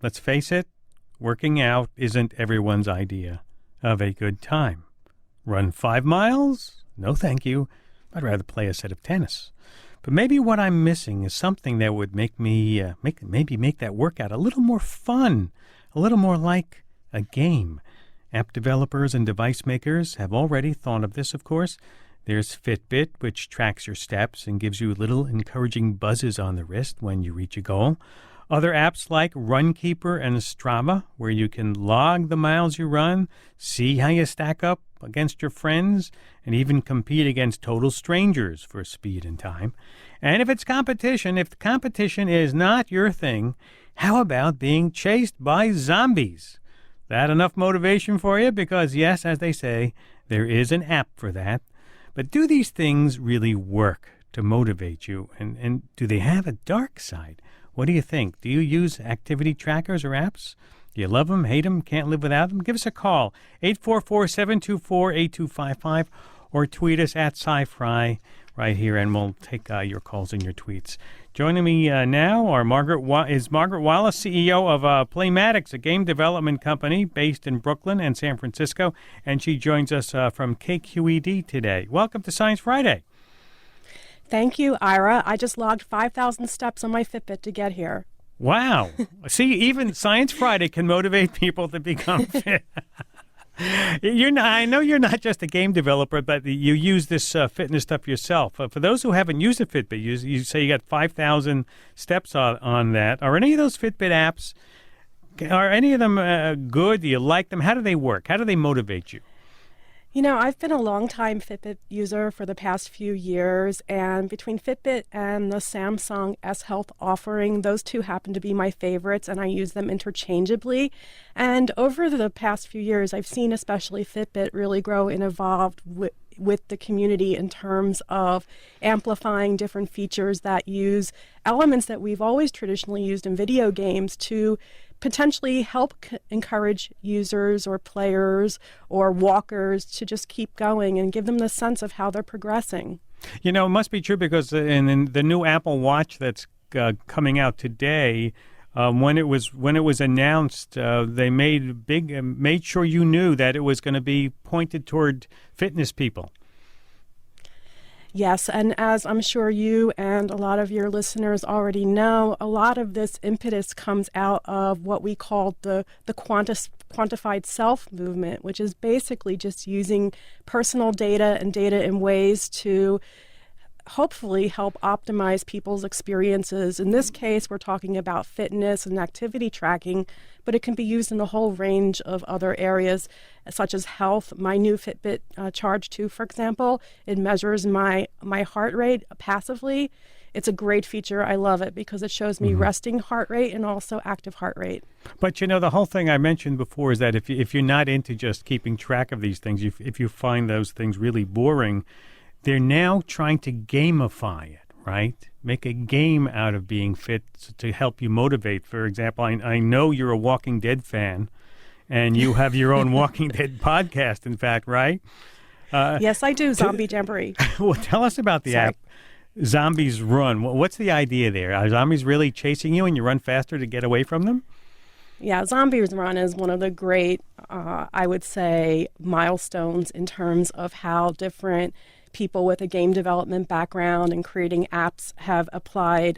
let's face it, working out isn't everyone's idea of a good time. Run 5 miles? No, thank you. I'd rather play a set of tennis. But maybe what I'm missing is something that would make me make that workout a little more fun, a little more like a game. App developers and device makers have already thought of this, of course. There's Fitbit, which tracks your steps and gives you little encouraging buzzes on the wrist when you reach a goal. Other apps like Runkeeper and Strava, where you can log the miles you run, see how you stack up against your friends, and even compete against total strangers for speed and time. And if the competition is not your thing, how about being chased by zombies? That enough motivation for you? Because yes, as they say, there is an app for that. But do these things really work to motivate you? And do they have a dark side? What do you think? Do you use activity trackers or apps? Do you love them, hate them, can't live without them? Give us a call, 844-724-8255, or tweet us at SciFri right here, and we'll take your calls and your tweets. Joining me now are Margaret Wallace, CEO of Playmatics, a game development company based in Brooklyn and San Francisco, and she joins us from KQED today. Welcome to Science Friday. Thank you, Ira. I just logged 5,000 steps on my Fitbit to get here. Wow. See, even Science Friday can motivate people to become fit. I know you're not just a game developer, but you use this fitness stuff yourself. For those who haven't used a Fitbit, you say you got 5,000 steps on that. Are any of those Fitbit apps, are any of them good? Do you like them? How do they work? How do they motivate you? You know, I've been a long-time Fitbit user for the past few years, and between Fitbit and the Samsung S Health offering, those two happen to be my favorites, and I use them interchangeably. And over the past few years, I've seen especially Fitbit really grow and evolve with the community in terms of amplifying different features that use elements that we've always traditionally used in video games to potentially help encourage users or players or walkers to just keep going and give them the sense of how they're progressing. You know, it must be true because in the new Apple Watch that's coming out today, when it was announced, they made sure you knew that it was going to be pointed toward fitness people. Yes, and as I'm sure you and a lot of your listeners already know, a lot of this impetus comes out of what we call the quantified self movement, which is basically just using personal data and data in ways to hopefully help optimize people's experiences. In this case, we're talking about fitness and activity tracking, but it can be used in a whole range of other areas, such as health. My new Fitbit Charge 2, for example, it measures my heart rate passively. It's a great feature. I love it because it shows me resting heart rate and also active heart rate. But, you know, the whole thing I mentioned before is that if you're not into just keeping track of these things, if you find those things really boring, they're now trying to gamify it, right? Make a game out of being fit to help you motivate. For example, I know you're a Walking Dead fan, and you have your own Walking Dead podcast, in fact, right? Yes, I do, Zombie Jamboree. Well, tell us about the app, Zombies Run. What's the idea there? Are zombies really chasing you and you run faster to get away from them? Yeah, Zombies Run is one of the great, I would say, milestones in terms of how different people with a game development background and creating apps have applied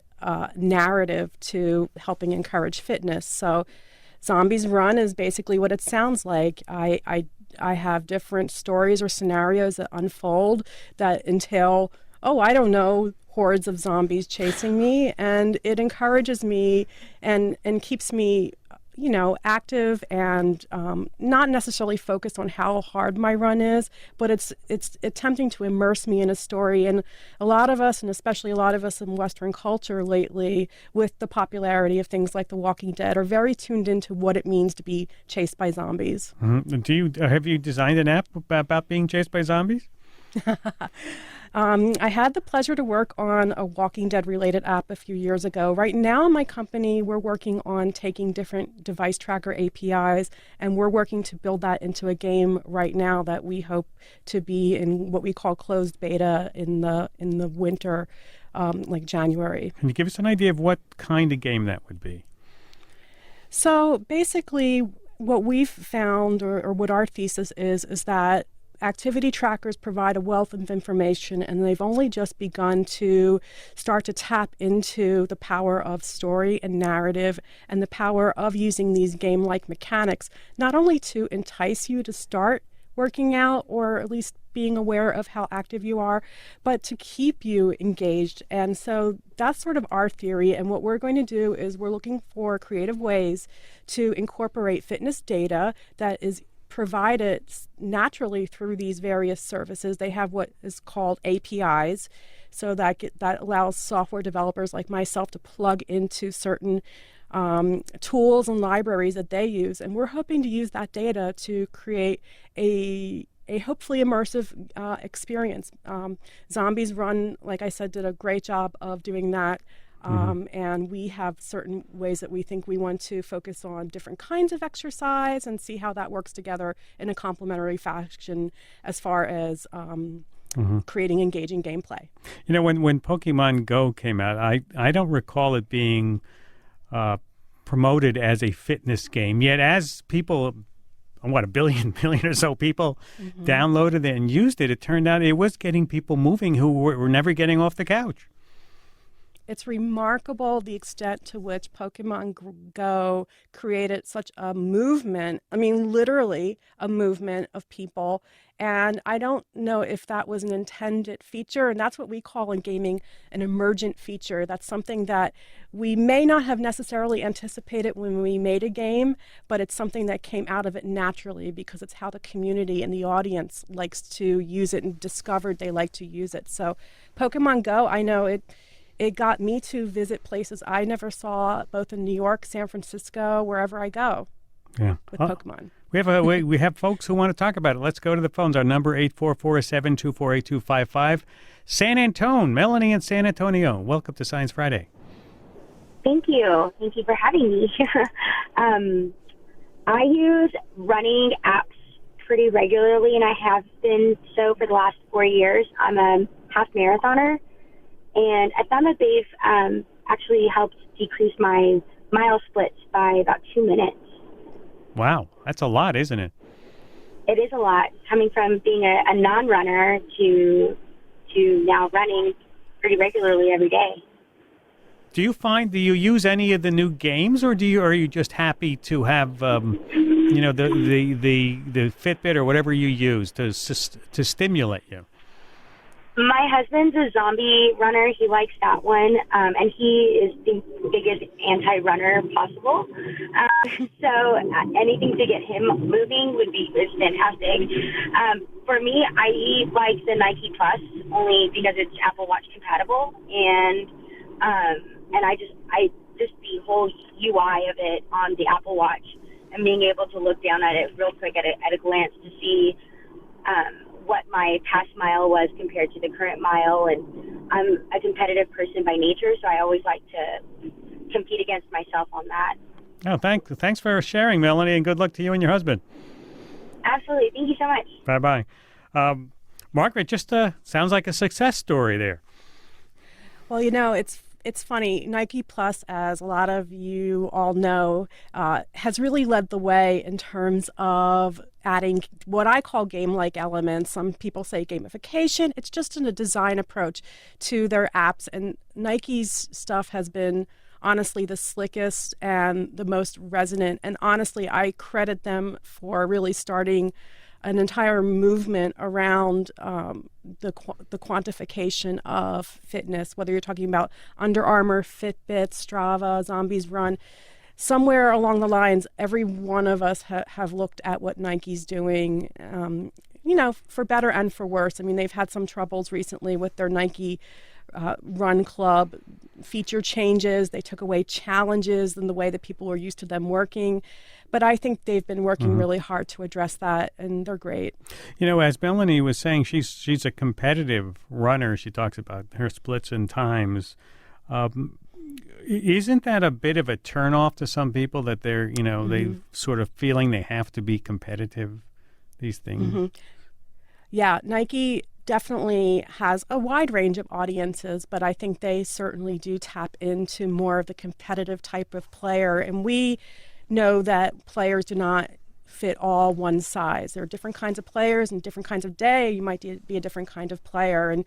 narrative to helping encourage fitness. So Zombies Run is basically what it sounds like. I have different stories or scenarios that unfold that entail, I don't know, hordes of zombies chasing me, and it encourages me and keeps me active and not necessarily focused on how hard my run is, but it's attempting to immerse me in a story. And a lot of us, and especially a lot of us in Western culture lately, with the popularity of things like The Walking Dead, are very tuned into what it means to be chased by zombies. Mm-hmm. Have you designed an app about being chased by zombies? I had the pleasure to work on a Walking Dead related app a few years ago. Right now in my company, we're working on taking different device tracker APIs, and we're working to build that into a game right now that we hope to be in what we call closed beta in the winter, like January. Can you give us an idea of what kind of game that would be? So basically, what we've found, or what our thesis is that activity trackers provide a wealth of information, and they've only just begun to start to tap into the power of story and narrative and the power of using these game-like mechanics, not only to entice you to start working out or at least being aware of how active you are, but to keep you engaged. And so that's sort of our theory. And what we're going to do is we're looking for creative ways to incorporate fitness data that is provided naturally through these various services. They have what is called APIs, so that allows software developers like myself to plug into certain tools and libraries that they use. And we're hoping to use that data to create a hopefully immersive experience. Zombies Run, like I said, did a great job of doing that. And we have certain ways that we think we want to focus on different kinds of exercise and see how that works together in a complementary fashion as far as creating engaging gameplay. You know, when Pokemon Go came out, I don't recall it being promoted as a fitness game. Yet as people, a billion or so people downloaded it and used it, it turned out it was getting people moving who were never getting off the couch. It's remarkable the extent to which Pokemon Go created such a movement. I mean, literally a movement of people. And I don't know if that was an intended feature. And that's what we call in gaming an emergent feature. That's something that we may not have necessarily anticipated when we made a game, but it's something that came out of it naturally because it's how the community and the audience likes to use it and discovered they like to use it. So Pokemon Go, I know it got me to visit places I never saw, both in New York, San Francisco, wherever I go. Yeah, with Pokemon. We have folks who want to talk about it. Let's go to the phones. Our number 844-724-8255. San Antonio, Melanie in San Antonio. Welcome to Science Friday. Thank you. Thank you for having me. I use running apps pretty regularly, and I have been so for the last 4 years. I'm a half marathoner. And I found that they've actually helped decrease my mile splits by about 2 minutes. Wow, that's a lot, isn't it? It is a lot, coming from being a non-runner to now running pretty regularly every day. Do you use any of the new games, or are you just happy to have the Fitbit or whatever you use to stimulate you? My husband's a zombie runner. He likes that one, and he is the biggest anti-runner possible. So anything to get him moving is fantastic. For me, I like the Nike Plus only because it's Apple Watch compatible, and I just the whole UI of it on the Apple Watch and being able to look down at it real quick at a glance to see what my past mile was compared to the current mile. And I'm a competitive person by nature, so I always like to compete against myself on that. Oh, thanks for sharing, Melanie, and good luck to you and your husband. Absolutely. Thank you so much. Bye-bye. Margaret, just sounds like a success story there. Well, it's funny. Nike Plus, as a lot of you all know, has really led the way in terms of adding what I call game-like elements. Some people say gamification. It's just a design approach to their apps. And Nike's stuff has been honestly the slickest and the most resonant. And honestly, I credit them for really starting an entire movement around the quantification of fitness, whether you're talking about Under Armour, Fitbit, Strava, Zombies Run. Somewhere along the lines, every one of us have looked at what Nike's doing, for better and for worse. I mean, they've had some troubles recently with their Nike Run Club feature changes. They took away challenges in the way that people were used to them working. But I think they've been working really hard to address that, and they're great. As Melanie was saying, she's a competitive runner. She talks about her splits and times. Isn't that a bit of a turnoff to some people that they're, they sort of feeling they have to be competitive, these things? Yeah, Nike definitely has a wide range of audiences, but I think they certainly do tap into more of the competitive type of player. And we know that players do not fit all one size. There are different kinds of players and different kinds of day. You might be a different kind of player. And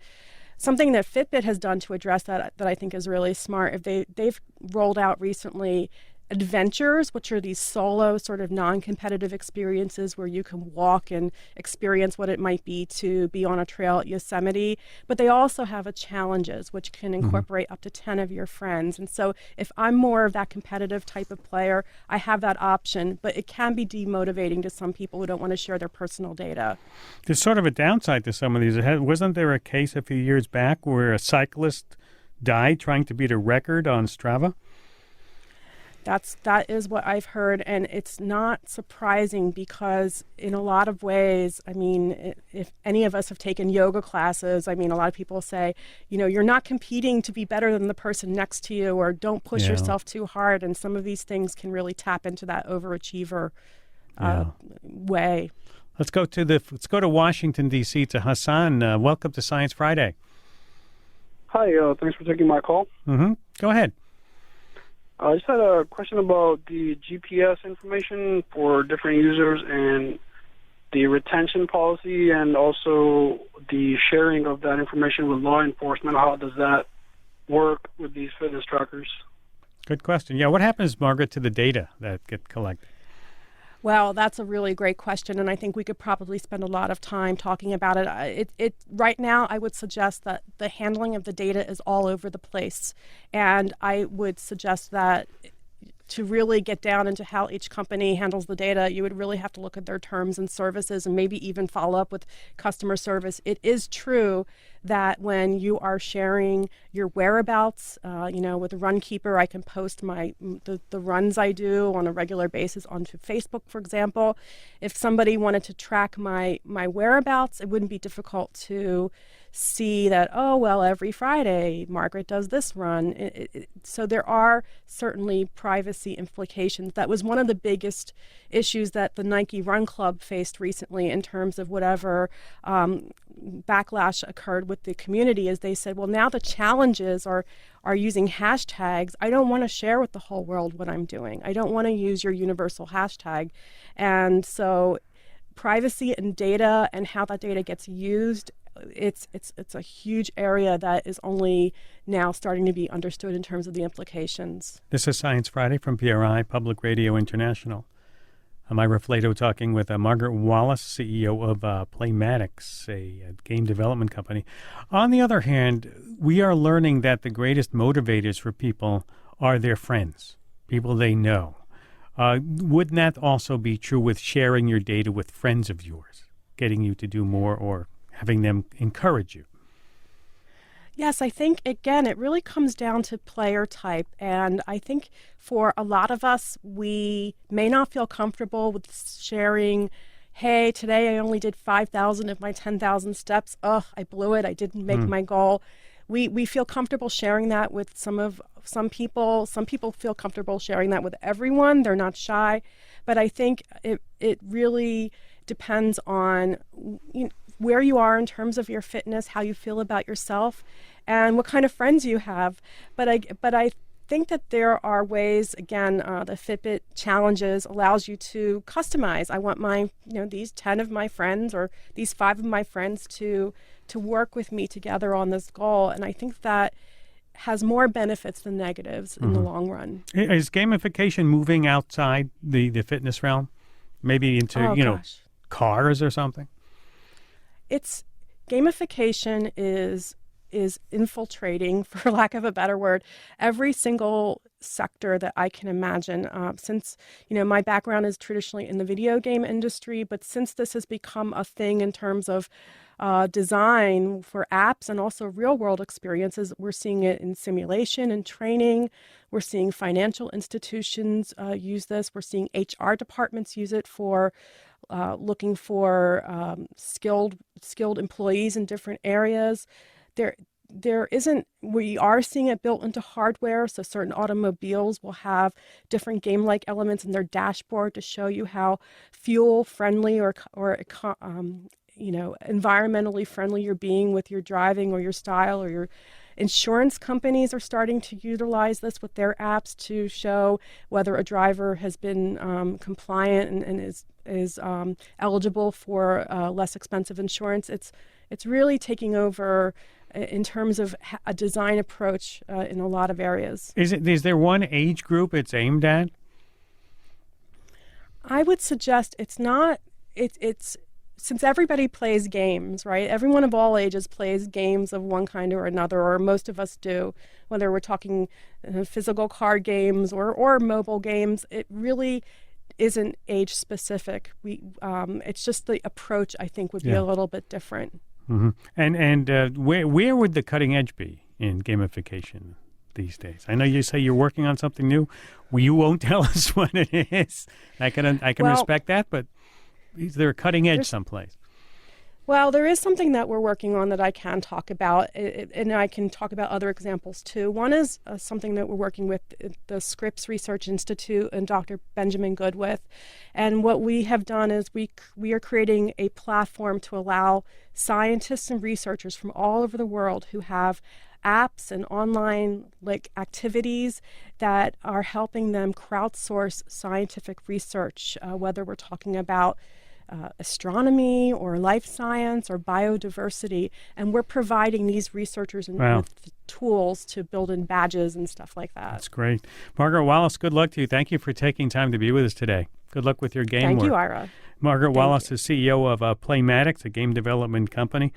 something that Fitbit has done to address that I think is really smart, if they've rolled out recently adventures, which are these solo sort of non-competitive experiences where you can walk and experience what it might be to be on a trail at Yosemite. But they also have a challenges, which can incorporate up to 10 of your friends. And so if I'm more of that competitive type of player, I have that option, but it can be demotivating to some people who don't want to share their personal data. There's sort of a downside to some of these. Wasn't there a case a few years back where a cyclist died trying to beat a record on Strava? That is what I've heard, and it's not surprising because in a lot of ways, I mean, if any of us have taken yoga classes, I mean, a lot of people say, you're not competing to be better than the person next to you, or don't push yourself too hard, and some of these things can really tap into that overachiever way. Let's go to Washington, D.C. to Hassan. Welcome to Science Friday. Hi, thanks for taking my call. Go ahead. I just had a question about the GPS information for different users and the retention policy, and also the sharing of that information with law enforcement. How does that work with these fitness trackers? Good question. Yeah, what happens, Margaret, to the data that get collected? Well, that's a really great question, and I think we could probably spend a lot of time talking about it. Right now, I would suggest that the handling of the data is all over the place, and I would suggest that to really get down into how each company handles the data, you would really have to look at their terms and services and maybe even follow up with customer service. It is true that when you are sharing your whereabouts, with Runkeeper, I can post the runs I do on a regular basis onto Facebook, for example. If somebody wanted to track my whereabouts, it wouldn't be difficult to see that, every Friday Margaret does this run. So there are certainly privacy implications. That was one of the biggest issues that the Nike Run Club faced recently in terms of whatever backlash occurred with the community, as they said, well, now the challenges are using hashtags. I don't want to share with the whole world what I'm doing. I don't want to use your universal hashtag. And so privacy and data and how that data gets used, it's a huge area that is only now starting to be understood in terms of the implications. This is Science Friday from PRI, Public Radio International. I'm Ira Flato talking with Margaret Wallace, CEO of Playmatics, a game development company. On the other hand, we are learning that the greatest motivators for people are their friends, people they know. Wouldn't that also be true with sharing your data with friends of yours, getting you to do more or having them encourage you? Yes, I think, again, it really comes down to player type. And I think for a lot of us, we may not feel comfortable with sharing, hey, today I only did 5,000 of my 10,000 steps. I blew it. I didn't make my goal. We feel comfortable sharing that with some people. Some people feel comfortable sharing that with everyone. They're not shy. But I think it really depends on where you are in terms of your fitness, how you feel about yourself, and what kind of friends you have. But I think that there are ways, again, the Fitbit challenges allows you to customize. I want these 10 of my friends or these 5 of my friends to work with me together on this goal. And I think that has more benefits than negatives in the long run. Is gamification moving outside the fitness realm? Maybe into, cars or something? It's gamification is infiltrating, for lack of a better word, every single sector that I can imagine. Since my background is traditionally in the video game industry, but since this has become a thing in terms of design for apps and also real world experiences, we're seeing it in simulation and training. We're seeing financial institutions use this. We're seeing HR departments use it for looking for skilled employees in different areas. We are seeing it built into hardware. So certain automobiles will have different game-like elements in their dashboard to show you how fuel friendly or environmentally friendly you're being with your driving or your style or Insurance companies are starting to utilize this with their apps to show whether a driver has been compliant and is eligible for less expensive insurance. It's really taking over in terms of a design approach in a lot of areas. Is there one age group it's aimed at? I would suggest it's not. It's since everybody plays games, right? Everyone of all ages plays games of one kind or another, or most of us do, whether we're talking physical card games or mobile games. It really isn't age specific. It's just the approach, I think, would be a little bit different. Mm-hmm. And where would the cutting edge be in gamification these days? I know you say you're working on something new. Well, you won't tell us what it is. I can respect that, but is there a cutting edge someplace? Well, there is something that we're working on that I can talk about, and I can talk about other examples too. One is something that we're working with the Scripps Research Institute and Dr. Benjamin Good with. And what we have done is we are creating a platform to allow scientists and researchers from all over the world who have apps and online activities that are helping them crowdsource scientific research, whether we're talking about astronomy or life science or biodiversity, and we're providing these researchers with the tools to build in badges and stuff like that. That's great. Margaret Wallace, good luck to you. Thank you for taking time to be with us today. Good luck with your game work. Thank you, Ira. Margaret Wallace is CEO of Playmatics, a game development company.